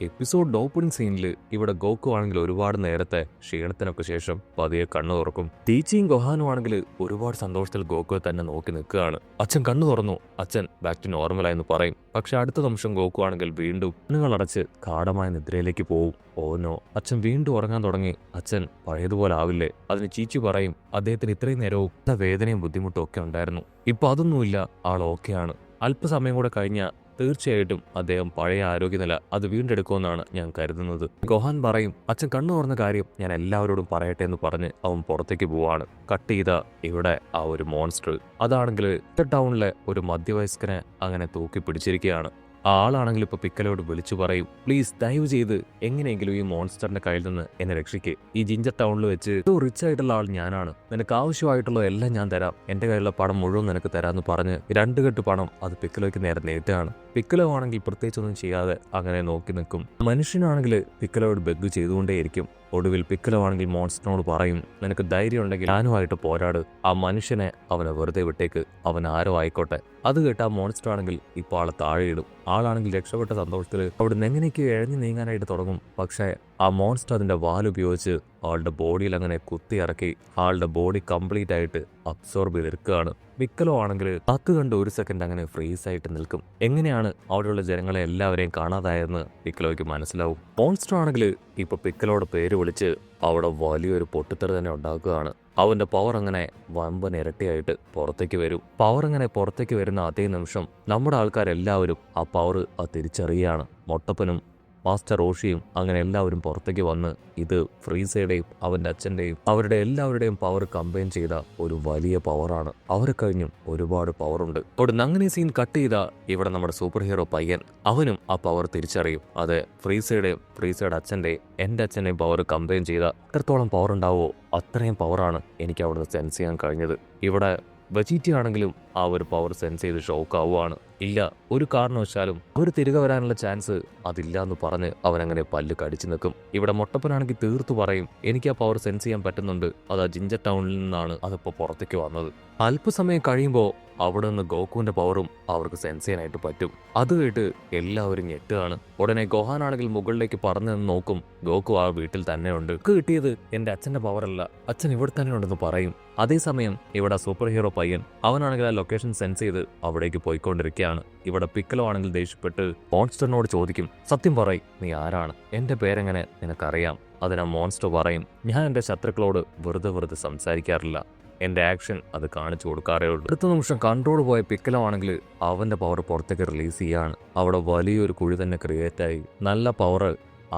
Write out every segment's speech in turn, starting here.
Episode opening സീനിൽ ഇവിടെ Goku ആണെങ്കിൽ ഒരുപാട് നേരത്തെ ക്ഷീണത്തിനൊക്കെ ശേഷം പതിയെ കണ്ണു തുറക്കും. ടീച്ചിയും ഗൊഹാനും ആണെങ്കിൽ ഒരുപാട് സന്തോഷത്തിൽ ഗോക്കുയെ തന്നെ നോക്കി നിൽക്കുകയാണ്. അച്ഛൻ കണ്ണു തുറന്നു, അച്ഛൻ ബാക്ക് ടു നോർമലായെന്ന് പറയും. പക്ഷെ അടുത്ത നിമിഷം ഗോക്കു ആണെങ്കിൽ വീണ്ടും കണ്ണുകളടച്ച് ഗാഢമായ നിദ്രയിലേക്ക് പോവും. ഓനോ, അച്ഛൻ വീണ്ടും ഉറങ്ങാൻ തുടങ്ങി. അച്ഛൻ പഴയതുപോലെ ആവില്ലേ? അതിന് ചീച്ചി പറയും അദ്ദേഹത്തിന് ഇത്രയും നേരവും വേദനയും ബുദ്ധിമുട്ടും ഒക്കെ ഉണ്ടായിരുന്നു. ഇപ്പൊ അതൊന്നുമില്ല, ആൾ ഓക്കെയാണ്. അല്പസമയം കൂടെ കഴിഞ്ഞ തീർച്ചയായിട്ടും അദ്ദേഹം പഴയ ആരോഗ്യനില അത് വീണ്ടെടുക്കുമെന്നാണ് ഞാൻ കരുതുന്നത്. ഗോഹാൻ പറയും, അച്ഛൻ കണ്ണു തുറന്ന കാര്യം ഞാൻ എല്ലാവരോടും പറയട്ടെ എന്ന് പറഞ്ഞ് അവൻ പുറത്തേക്ക് പോവാണ്. കട്ട് ചെയ്ത ഇവിടെ ആ ഒരു മോൺസ്റ്റർ അതാണെങ്കിൽ ടൗണിലെ ഒരു മധ്യവയസ്കനെ അങ്ങനെ തൂക്കി പിടിച്ചിരിക്കുകയാണ്. ആളാണെങ്കിൽ ഇപ്പൊ പിക്കലോട് വിളിച്ചു പറയും, പ്ലീസ് ദയവ് ചെയ്ത് എങ്ങനെയെങ്കിലും ഈ മോൺസ്റ്ററിന്റെ കയ്യിൽ നിന്ന് എന്നെ രക്ഷിക്ക്. ഈ ജിഞ്ചർ ടൗണിൽ വെച്ച് റിച്ച് ആയിട്ടുള്ള ആൾ ഞാനാണ്, നിനക്ക് ആവശ്യമായിട്ടുള്ള എല്ലാം ഞാൻ തരാം, എന്റെ കയ്യിലുള്ള പണം മുഴുവൻ നിനക്ക് തരാമെന്ന് പറഞ്ഞ് 2 കെട്ട് പണം അത് പിക്കലോയ്ക്ക് നേരെ നീട്ടുകയാണ്. പിക്കലോ ആണെങ്കിൽ പ്രത്യേകിച്ചൊന്നും ചെയ്യാതെ അങ്ങനെ നോക്കി നിൽക്കും. മനുഷ്യനാണെങ്കിൽ പിക്കലോട് ബെഗ് ചെയ്തുകൊണ്ടേയിരിക്കും. ഒടുവിൽ പിക്കലോ ആണെങ്കിൽ മോൺസ്റ്ററിനോട് പറയും, നിനക്ക് ധൈര്യം ഉണ്ടെങ്കിൽ ഞാനുമായിട്ട് പോരാട്, ആ മനുഷ്യനെ അവനെ വെറുതെ വിട്ടേക്ക്, അവൻ ആരോ ആയിക്കോട്ടെ. അത് കേട്ട് ആ മോൺസ്റ്റർ ആണെങ്കിൽ ഇപ്പോൾ ആളെ താഴെയിടും. ആളാണെങ്കിൽ രക്ഷപ്പെട്ട സന്തോഷത്തിൽ അവിടുന്ന് എങ്ങനെയൊക്കെ എഴഞ്ഞു നീങ്ങാനായിട്ട് തുടങ്ങും. പക്ഷേ ആ മോൺസ്റ്റർ അതിന്റെ വാലുപയോഗിച്ച് ആളുടെ ബോഡിയിൽ അങ്ങനെ കുത്തിയിറക്കി ആളുടെ ബോഡി കംപ്ലീറ്റ് ആയിട്ട് അബ്സോർബ് ചെയ്തെടുക്കുകയാണ്. പിക്കലോ ആണെങ്കിൽ അത് കണ്ട് 1 സെക്കൻഡ് അങ്ങനെ ഫ്രീസ് ആയിട്ട് നിൽക്കും. എങ്ങനെയാണ് അവിടെയുള്ള ജനങ്ങളെ എല്ലാവരെയും കാണാതായെന്ന് പിക്കലോയ്ക്ക് മനസ്സിലാവും. മോൺസ്റ്റർ ആണെങ്കിൽ ഇപ്പൊ പിക്കലോയുടെ പേര് വിളിച്ച് അവിടെ വലിയൊരു പൊട്ടിത്തെറി തന്നെ ഉണ്ടാക്കുകയാണ്. അവന്റെ പവർ അങ്ങനെ വമ്പൻ ഇരട്ടിയായിട്ട് പുറത്തേക്ക് വരും. പവർ അങ്ങനെ പുറത്തേക്ക് വരുന്ന അതേ നിമിഷം നമ്മുടെ ആൾക്കാരെല്ലാവരും ആ പവർ തിരിച്ചറിയുകയാണ്. മൊട്ടപ്പനും മാസ്റ്റർ റോഷിയും അങ്ങനെ എല്ലാവരും പുറത്തേക്ക് വന്ന് ഇത് ഫ്രീസയുടെയും അവന്റെ അച്ഛന്റെയും അവരുടെ എല്ലാവരുടെയും പവർ കമ്പൈൻ ചെയ്ത ഒരു വലിയ പവറാണ്. അവരെ കഴിഞ്ഞും ഒരുപാട് പവറുണ്ട്. അവിടെ അങ്ങനെ സീൻ കട്ട് ചെയ്ത ഇവിടെ നമ്മുടെ സൂപ്പർ ഹീറോ പയ്യൻ അവനും ആ പവർ തിരിച്ചറിയും. അതെ, ഫ്രീസയുടെ അച്ഛന്റെയും എന്റെ അച്ഛന്റെയും പവർ കമ്പൈൻ ചെയ്ത എത്രത്തോളം പവർ ഉണ്ടാവോ അത്രയും പവറാണ് എനിക്ക് അവിടുന്ന് സെൻസ് ചെയ്യാൻ കഴിഞ്ഞത്. ഇവിടെ വെജീറ്റി ആണെങ്കിലും ആ ഒരു പവർ സെൻസ് ചെയ്ത് ഷോക്ക് ആവുകയാണ്. ഇല്ല, ഒരു കാരണവശാലും അവർ തിരികെ വരാനുള്ള ചാൻസ് അതില്ല എന്ന് പറഞ്ഞ് അവനങ്ങനെ പല്ല് കടിച്ചു നിൽക്കും. ഇവിടെ മൊട്ടപ്പനാണെങ്കിൽ തീർത്തു പറയും, എനിക്ക് ആ പവർ സെൻസ് ചെയ്യാൻ പറ്റുന്നുണ്ട്, അത് ആ ജിഞ്ചർ ടൗണിൽ നിന്നാണ് അതിപ്പോൾ പുറത്തേക്ക് വന്നത്. അല്പസമയം കഴിയുമ്പോൾ അവിടെ നിന്ന് ഗോക്കുവിന്റെ പവറും അവർക്ക് സെൻസ് ചെയ്യാനായിട്ട് പറ്റും. അത് കേട്ട് എല്ലാവരും ഞെട്ടുകയാണ്. ഉടനെ ഗോഹാനാണെങ്കിൽ മുകളിലേക്ക് പറന്നു നിന്ന് നോക്കും. ഗോക്കു ആ വീട്ടിൽ തന്നെ ഉണ്ട്. കിട്ടിയത് എന്റെ അച്ഛന്റെ പവറല്ല, അച്ഛൻ ഇവിടെ തന്നെ ഉണ്ടെന്ന് പറയും. അതേസമയം ഇവിടെ സൂപ്പർ ഹീറോ പയ്യൻ അവനാണെങ്കിൽ ആ ലൊക്കേഷൻ സെൻസ് ചെയ്ത് അവിടേക്ക് പോയിക്കൊണ്ടിരിക്കുകയാണ്. ഇവിടെ പിക്കലോ ആണെങ്കിൽ ദേഷ്യപ്പെട്ട് മോൺസ്റ്ററിനോട് ചോദിക്കും, സത്യം പറയ്, നീ ആരാണ്? എന്റെ പേരെങ്ങനെ നിനക്കറിയാം? അതിനാ മോൺസ്റ്റർ പറയും, ഞാൻ എന്റെ ശത്രുക്കളോട് വെറുതെ സംസാരിക്കാറില്ല, എന്റെ ആക്ഷൻ അത് കാണിച്ചു കൊടുക്കാറേ ഉള്ളൂ. അടുത്ത നിമിഷം കൺട്രോൾ പോയ പിക്കലോ ആണെങ്കിൽ അവന്റെ പവർ പുറത്തേക്ക് റിലീസ് ചെയ്യാണ്. അവിടെ വലിയൊരു കുഴി തന്നെ ക്രിയേറ്റ് ആയി. നല്ല പവർ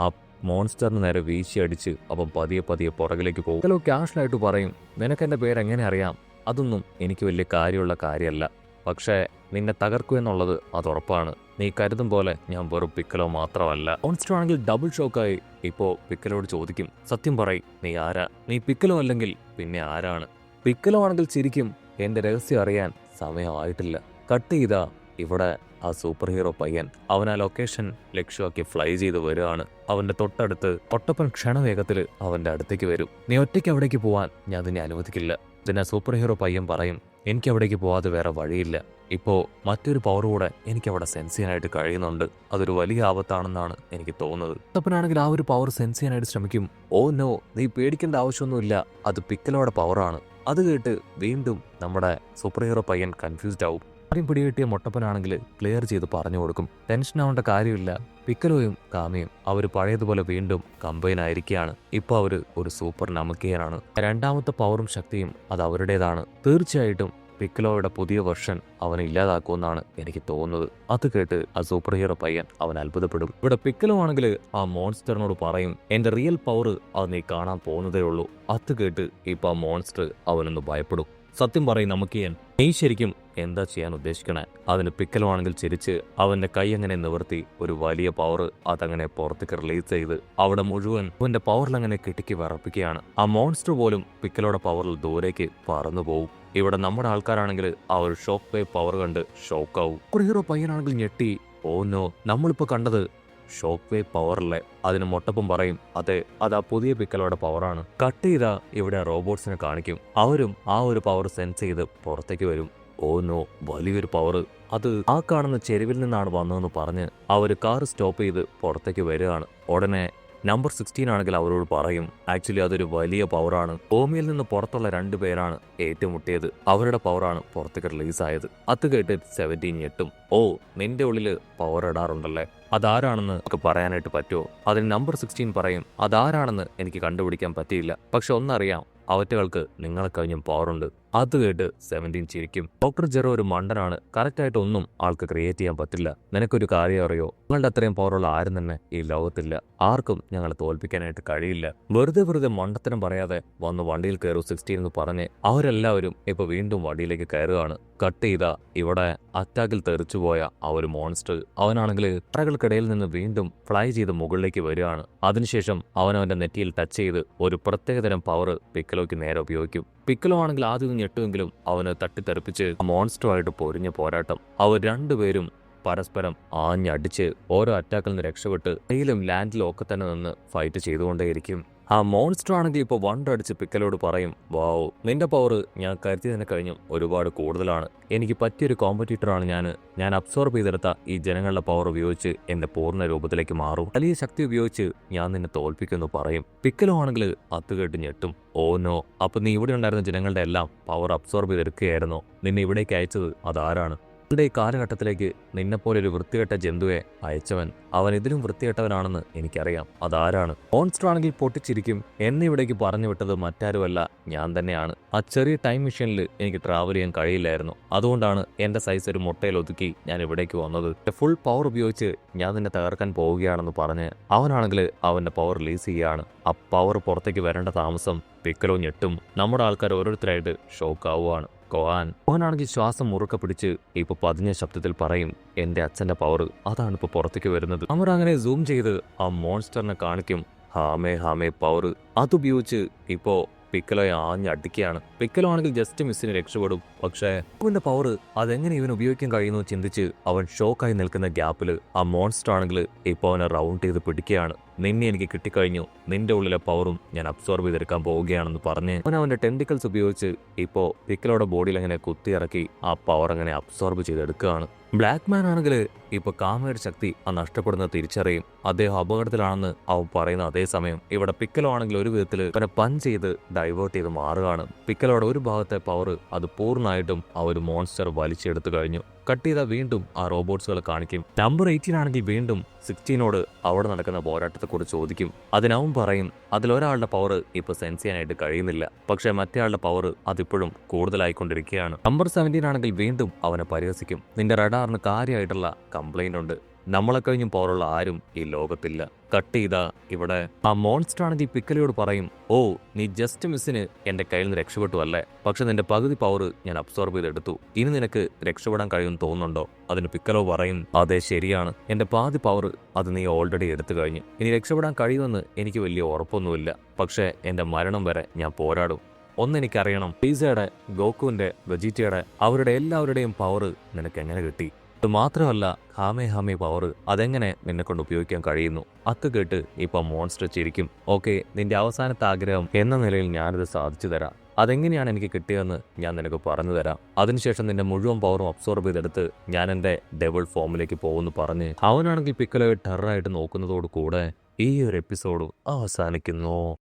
ആ മോൺസ്റ്ററിന് നേരെ വീശി അടിച്ച് അവൻ പതിയെ പുറകിലേക്ക് പോകും. പിക്കലോ ക്യാഷ്വലായിട്ട് പറയും, നിനക്ക് എന്റെ പേര് എങ്ങനെ അറിയാം? അതൊന്നും എനിക്ക് വലിയ കാര്യമുള്ള കാര്യമല്ല, പക്ഷേ നിന്നെ തകർക്കൂ എന്നുള്ളത് അത് ഉറപ്പാണ്. നീ കരുതും പോലെ ഞാൻ വെറും പിക്കലോ മാത്രമല്ല. മോൺസ്റ്റർ ആണെങ്കിൽ ഡബിൾ ഷോക്കായി ഇപ്പോ പിക്കലോട് ചോദിക്കും, സത്യം പറയ്, നീ ആരാ? നീ പിക്കലോ അല്ലെങ്കിൽ പിന്നെ ആരാണ്? പിക്കലോ ആണെങ്കിൽ ചിരിക്കും, എന്റെ രഹസ്യം അറിയാൻ സമയമായിട്ടില്ല. കട്ട് ചെയ്താ ഇവിടെ ആ സൂപ്പർ ഹീറോ പയ്യൻ അവൻ ആ ലൊക്കേഷൻ ലക്ഷ്യമാക്കി ഫ്ലൈ ചെയ്ത് വരികയാണ്. അവന്റെ തൊട്ടടുത്ത് ഒട്ടപ്പൻ ക്ഷണവേഗത്തിൽ അവന്റെ അടുത്തേക്ക് വരും. നീ ഒറ്റയ്ക്ക് അവിടേക്ക് പോവാൻ ഞാൻ നിന്നെ അനുവദിക്കില്ല. ഇതിനെ സൂപ്പർ ഹീറോ പയ്യൻ പറയും, എനിക്ക് അവിടേക്ക് പോവാതെ വേറെ വഴിയില്ല. ഇപ്പോ മറ്റൊരു പവർ കൂടെ എനിക്ക് അവിടെ സെൻസ് ചെയ്യാനായിട്ട് കഴിയുന്നുണ്ട്. അതൊരു വലിയ ആപത്താണെന്നാണ് എനിക്ക് തോന്നുന്നത്. ഒട്ടപ്പനാണെങ്കിൽ ആ ഒരു പവർ സെൻസ് ചെയ്യാനായിട്ട് ശ്രമിക്കും. ഓ നോ, നീ പേടിക്കേണ്ട ആവശ്യമൊന്നുമില്ല, അത് പിക്കലോയുടെ പവറാണ്. അത് കേട്ട് വീണ്ടും നമ്മുടെ സൂപ്പർ ഹീറോ പയ്യൻ കൺഫ്യൂസ്ഡ് ആവും. ആരെയും പിടികിട്ടിയ മൊട്ടപ്പനാണെങ്കിൽ ക്ലിയർ ചെയ്ത് പറഞ്ഞു കൊടുക്കും, ടെൻഷൻ ആവേണ്ട കാര്യമില്ല, പിക്കലോയും കാമയും അവർ പഴയതുപോലെ വീണ്ടും കമ്പൈൻ ആയിരിക്കുകയാണ്. ഇപ്പൊ അവര് ഒരു സൂപ്പർ നമക്കിയനാണ്. രണ്ടാമത്തെ പവറും ശക്തിയും അത് അവരുടേതാണ്. തീർച്ചയായിട്ടും പിക്കലോയുടെ പുതിയ വെർഷൻ അവനെ ഇല്ലാതാക്കുമെന്നാണ് എനിക്ക് തോന്നുന്നത്. അത് കേട്ട് ആ സൂപ്പർ ഹീറോ പയ്യൻ അവൻ അത്ഭുതപ്പെടും. ഇവിടെ പിക്കലോ ആണെങ്കിൽ ആ മോൺസ്റ്ററിനോട് പറയും, എന്റെ റിയൽ പവർ അത് നീ കാണാൻ പോകുന്നതേ ഉള്ളൂ. അത് കേട്ട് ഇപ്പൊ ആ മോൺസ്റ്റർ അവനൊന്ന് ഭയപ്പെടും. സത്യം പറയും നമുക്കിയൻ, നീ ശരിക്കും എന്താ ചെയ്യാൻ ഉദ്ദേശിക്കണേ? അതിന് പിക്കലോ ആണെങ്കിൽ ചിരിച്ച് അവന്റെ കൈ അങ്ങനെ നിവർത്തി ഒരു വലിയ പവർ അതങ്ങനെ പുറത്തേക്ക് റിലീസ് ചെയ്ത് അവിടെ മുഴുവൻ അവന്റെ പവറിൽ അങ്ങനെ കിട്ടിക്ക് വിറപ്പിക്കുകയാണ്. ആ മോൺസ്റ്റർ പോലും പിക്കലോയുടെ പവറിൽ ദൂരേക്ക് പറന്നു പോകും. ഇവിടെ നമ്മുടെ ആൾക്കാരാണെങ്കിൽ ആ ഒരു ഷോക്ക് വേവ് പവർ കണ്ട് ഷോക്കാവും. ഒരു ഹീറോ പയ്യനാണെങ്കിൽ ഞെട്ടി, ഓ നോ, നമ്മളിപ്പോ കണ്ടത് ഷോക്ക് വേവ് പവറല്ലേ? അതിന് മൊട്ടപ്പം പറയും, അതെ, അത് ആ പുതിയ പിക്കലോയുടെ പവറാണ്. കട്ട് ചെയ്താ ഇവിടെ റോബോട്ട്സിനെ കാണിക്കും. അവരും ആ ഒരു പവർ സെൻസ് ചെയ്ത് പുറത്തേക്ക് വരും. ഓ നോ, വലിയൊരു പവർ. അത് ആ കാണുന്ന ചെരുവിൽ നിന്നാണ് വന്നതെന്ന് പറഞ്ഞ് അവർ കാർ സ്റ്റോപ്പ് ചെയ്ത് പുറത്തേക്ക് വരികയാണ്. ഉടനെ നമ്പർ 16 ആണെങ്കിൽ അവരോട് പറയും, ആക്ച്വലി അതൊരു വലിയ പവറാണ്. ഭൂമിയിൽ നിന്ന് പുറത്തുള്ള 2 പേരാണ് ഏറ്റുമുട്ടിയത്. അവരുടെ പവറാണ് പുറത്തേക്ക് റിലീസായത്. അത് കേട്ട് 17 ഞെട്ടും. ഓ, നിന്റെ ഉള്ളില് പവർ ഇടാറുണ്ടല്ലേ, അതാരാണെന്ന് നമുക്ക് പറയാനായിട്ട് പറ്റുമോ? അതിന് നമ്പർ 16 പറയും, അതാരാണെന്ന് എനിക്ക് കണ്ടുപിടിക്കാൻ പറ്റിയില്ല, പക്ഷെ ഒന്നറിയാം, അവറ്റകൾക്ക് നിങ്ങളെ കഴിഞ്ഞും പവറുണ്ട്. അത് കേട്ട് 17 ചിരിക്കും. ഡോക്ടർ ജെറോ ഒരു മണ്ടനാണ്, കറക്റ്റായിട്ട് ഒന്നും ആൾക്ക് ക്രിയേറ്റ് ചെയ്യാൻ പറ്റില്ല. നിനക്കൊരു കാര്യം അറിയോ, നിങ്ങളുടെ അത്രയും പവറുള്ള ആരും തന്നെ ഈ ലോകത്തില്ല. ആർക്കും ഞങ്ങളെ തോൽപ്പിക്കാനായിട്ട് കഴിയില്ല. വെറുതെ മണ്ടത്തരം പറയാതെ വന്ന് വണ്ടിയിൽ കയറൂ 16 എന്ന് പറഞ്ഞ് അവരെല്ലാവരും ഇപ്പൊ വീണ്ടും വണ്ടിയിലേക്ക് കയറുകയാണ്. കട്ട് ചെയ്ത ഇവിടെ അറ്റാക്കിൽ തെറിച്ചുപോയ ആ ഒരു മോൺസ്റ്റർ അവനാണെങ്കിൽ തറകൾക്കിടയിൽ നിന്ന് വീണ്ടും ഫ്ലൈ ചെയ്ത് മുകളിലേക്ക് വരികയാണ്. അതിനുശേഷം അവനവന്റെ നെറ്റിയിൽ ടച്ച് ചെയ്ത് ഒരു പ്രത്യേകതരം പവർ പിക്കലോയ്ക്ക് നേരെ ഉപയോഗിക്കും. പിക്കലോ ആണെങ്കിൽ ആദ്യം ഞെട്ടുമെങ്കിലും അവന് തട്ടിത്തെറിപ്പിച്ച് മോൺസ്റ്ററുമായിട്ട് പൊരിഞ്ഞ പോരാട്ടം. അവർ രണ്ടുപേരും പരസ്പരം ആഞ്ഞടിച്ച് ഓരോ അറ്റാക്കിൽ നിന്ന് രക്ഷപ്പെട്ട് കയ്യിലും ലാൻഡിലും ഒക്കെ തന്നെ നിന്ന് ഫൈറ്റ് ചെയ്തുകൊണ്ടേയിരിക്കും. ആ മോൺസ്റ്റർ ആണെങ്കിൽ ഇപ്പോൾ വണ്ടടിച്ച് പിക്കലോട് പറയും, വാവ്, നിന്റെ പവർ ഞാൻ കരുതിയതിനെ കഴിഞ്ഞും ഒരുപാട് കൂടുതലാണ്. എനിക്ക് പറ്റിയൊരു കോമ്പറ്റീറ്ററാണ് ഞാൻ അബ്സോർബ് ചെയ്തെടുത്ത ഈ ജനങ്ങളുടെ പവർ ഉപയോഗിച്ച് എന്റെ പൂർണ്ണ രൂപത്തിലേക്ക് മാറും. വലിയ ശക്തി ഉപയോഗിച്ച് ഞാൻ നിന്നെ തോൽപ്പിക്കുമെന്ന് പറയും. പിക്കലോ ആണെങ്കിൽ അത്തുകേട്ട് ഞെട്ടും. ഓ നോ, അപ്പൊ നീ ഇവിടെ ഉണ്ടായിരുന്ന ജനങ്ങളുടെ എല്ലാം പവർ അബ്സോർബ് ചെയ്തെടുക്കുകയായിരുന്നോ? നിന്നെ ഇവിടേക്ക് അയച്ചത് അതാരാണ്? ഈ കാലഘട്ടത്തിലേക്ക് നിന്നെപ്പോലെ ഒരു വൃത്തികെട്ട ജന്തുവെ അയച്ചവൻ അവൻ ഇതിലും വൃത്തികെട്ടവനാണെന്ന് എനിക്കറിയാം. അതാരാണ്? മോൺസ്റ്റർ ആണെങ്കിൽ പൊട്ടിച്ചിരിക്കും. എന്നെ ഇവിടേക്ക് പറഞ്ഞു വിട്ടത് മറ്റാരുമല്ല, ഞാൻ തന്നെയാണ്. ആ ചെറിയ ടൈം മെഷീനിൽ എനിക്ക് ട്രാവൽ ചെയ്യാൻ കഴിയില്ലായിരുന്നു. അതുകൊണ്ടാണ് എന്റെ സൈസ് ഒരു മുട്ടയിൽ ഒതുക്കി ഞാൻ ഇവിടേക്ക് വന്നത്. ഫുൾ പവർ ഉപയോഗിച്ച് ഞാൻ നിന്നെ തകർക്കാൻ പോവുകയാണെന്ന് പറഞ്ഞ് അവനാണെങ്കിൽ അവന്റെ പവർ റിലീസ് ചെയ്യുകയാണ്. ആ പവർ പുറത്തേക്ക് വരേണ്ട താമസം പിക്കലോ ഞെട്ടും. നമ്മുടെ ആൾക്കാർ ഓരോരുത്തരായിട്ട് ഷോക്ക് ആവുകയാണ്. കോഹാനാണെങ്കിൽ ശ്വാസം മുറുക്കെ പിടിച്ച് ഇപ്പൊ പതിഞ്ഞ ശബ്ദത്തിൽ പറയും, എന്റെ അച്ഛന്റെ പവർ അതാണ് ഇപ്പൊ പുറത്തേക്ക് വരുന്നത്. അവർ അങ്ങനെ സൂം ചെയ്ത് ആ മോൺസ്റ്ററിനെ കാണിക്കും. ഹാമേ പവർ. അതുപയോഗിച്ച് ഇപ്പോ പിക്കലോയെ ആഞ്ഞടിക്കുകയാണ്. പിക്കലോ ആണെങ്കിൽ ജസ്റ്റ് മിസ്സിന് രക്ഷപ്പെടും. പക്ഷേ അവന്റെ പവർ അതെങ്ങനെ ഇവൻ ഉപയോഗിക്കാൻ കഴിയുന്നു ചിന്തിച്ച് അവൻ ഷോക്കായി നിൽക്കുന്ന ഗ്യാപ്പിൽ ആ മോൺസ്റ്റർ ആണെങ്കിൽ ഇപ്പൊ അവനെ റൗണ്ട് ചെയ്ത് പിടിക്കുകയാണ്. നിന്നെ എനിക്ക് കിട്ടിക്കഴിഞ്ഞു, നിന്റെ ഉള്ളിലെ പവറും ഞാൻ അബ്സോർബ് ചെയ്തെടുക്കാൻ പോവുകയാണെന്ന് പറഞ്ഞ് അവന്റെ ടെന്റിക്കിൾസ് ഉപയോഗിച്ച് ഇപ്പോ പിക്കലോയുടെ ബോഡിയിൽ അങ്ങനെ കുത്തിയിറക്കി ആ പവർ അങ്ങനെ അബ്സോർബ് ചെയ്തെടുക്കുകയാണ്. ബ്ലാക്ക് മാൻ ആണെങ്കിൽ ഇപ്പൊ കാമയുടെ ശക്തി ആ നഷ്ടപ്പെടുന്നത് തിരിച്ചറിയും. അദ്ദേഹം അപകടത്തിലാണെന്ന് അവൻ പറയുന്ന അതേസമയം ഇവിടെ പിക്കലോ ആണെങ്കിൽ ഒരു വിധത്തിൽ അവനെ പഞ്ച് ചെയ്ത് ഡൈവേർട്ട് ചെയ്ത് മാറുകയാണ്. പിക്കലോയുടെ ഒരു ഭാഗത്തെ പവർ അത് പൂർണ്ണമായിട്ടും ആ ഒരു മോൺസ്റ്റർ വലിച്ചെടുത്തു കഴിഞ്ഞു. കട്ട് ചെയ്താൽ വീണ്ടും ആ റോബോട്ട്സുകൾ കാണിക്കും. നമ്പർ 18 ആണെങ്കിൽ വീണ്ടും 16നോട് അവിടെ നടക്കുന്ന പോരാട്ടത്തെക്കുറിച്ച് ചോദിക്കും. അതിനവൻ പറയും, അതിലൊരാളുടെ പവർ ഇപ്പൊ സെൻസ് ചെയ്യാനായിട്ട് കഴിയുന്നില്ല, പക്ഷെ മറ്റേയാളുടെ പവർ അതിപ്പോഴും കൂടുതലായിക്കൊണ്ടിരിക്കുകയാണ്. നമ്പർ 17 ആണെങ്കിൽ വീണ്ടും അവനെ പരിഹസിക്കും. നിന്റെ റഡാറിന് കാര്യമായിട്ടുള്ള കംപ്ലൈന്റ് ഉണ്ട്, നമ്മളെ കഴിഞ്ഞും പവറുള്ള ആരും ഈ ലോകത്തില്ല. കട്ട് ചെയ്താ ഇവിടെ ആ മോൺസ്റ്റർ ആണെങ്കിൽ പിക്കലോട് പറയും, ഓ, നീ ജസ്റ്റ് മിസ്സിന് എന്റെ കയ്യിൽ നിന്ന് രക്ഷപ്പെട്ടു അല്ലേ, പക്ഷെ നിന്റെ പകുതി പവർ ഞാൻ അബ്സോർബ് ചെയ്തെടുത്തു. ഇനി നിനക്ക് രക്ഷപ്പെടാൻ കഴിയുമെന്ന് തോന്നുന്നുണ്ടോ? അതിന് പിക്കലോ പറയും, അതെ ശരിയാണ്, എന്റെ പാതി പവർ അത് നീ ഓൾറെഡി എടുത്തു കഴിഞ്ഞു. ഇനി രക്ഷപ്പെടാൻ കഴിയുമെന്ന് എനിക്ക് വലിയ ഉറപ്പൊന്നുമില്ല, പക്ഷേ എന്റെ മരണം വരെ ഞാൻ പോരാടും. ഒന്നെനിക്കറിയണം, പിസയുടെ, ഗോക്കുവിന്റെ, വെജിറ്റയുടെ, അവരുടെ എല്ലാവരുടെയും പവർ നിനക്ക് എങ്ങനെ കിട്ടി? ഇത് മാത്രമല്ല, ഹാമേ പവർ അതെങ്ങനെ നിന്നെ കൊണ്ട് ഉപയോഗിക്കാൻ കഴിയുന്നു? അത് കേട്ട് ഇപ്പൊ മോൺസ്റ്റർ ചിരിക്കും. ഓക്കെ, നിന്റെ അവസാനത്തെ ആഗ്രഹം എന്ന നിലയിൽ ഞാനിത് സാധിച്ചു തരാം. അതെങ്ങനെയാണ് എനിക്ക് കിട്ടിയതെന്ന് ഞാൻ നിനക്ക് പറഞ്ഞു തരാം. അതിനുശേഷം നിന്റെ മുഴുവൻ പവറും അബ്സോർബ് ചെയ്തെടുത്ത് ഞാൻ എന്റെ ഡെവിൾ ഫോമിലേക്ക് പോകുന്നു പറഞ്ഞ് അവനാണെങ്കിൽ പിക്കലോയെ ടെററായിട്ട് നോക്കുന്നതോട് കൂടെ ഈ ഒരു എപ്പിസോഡ് അവസാനിക്കുന്നു.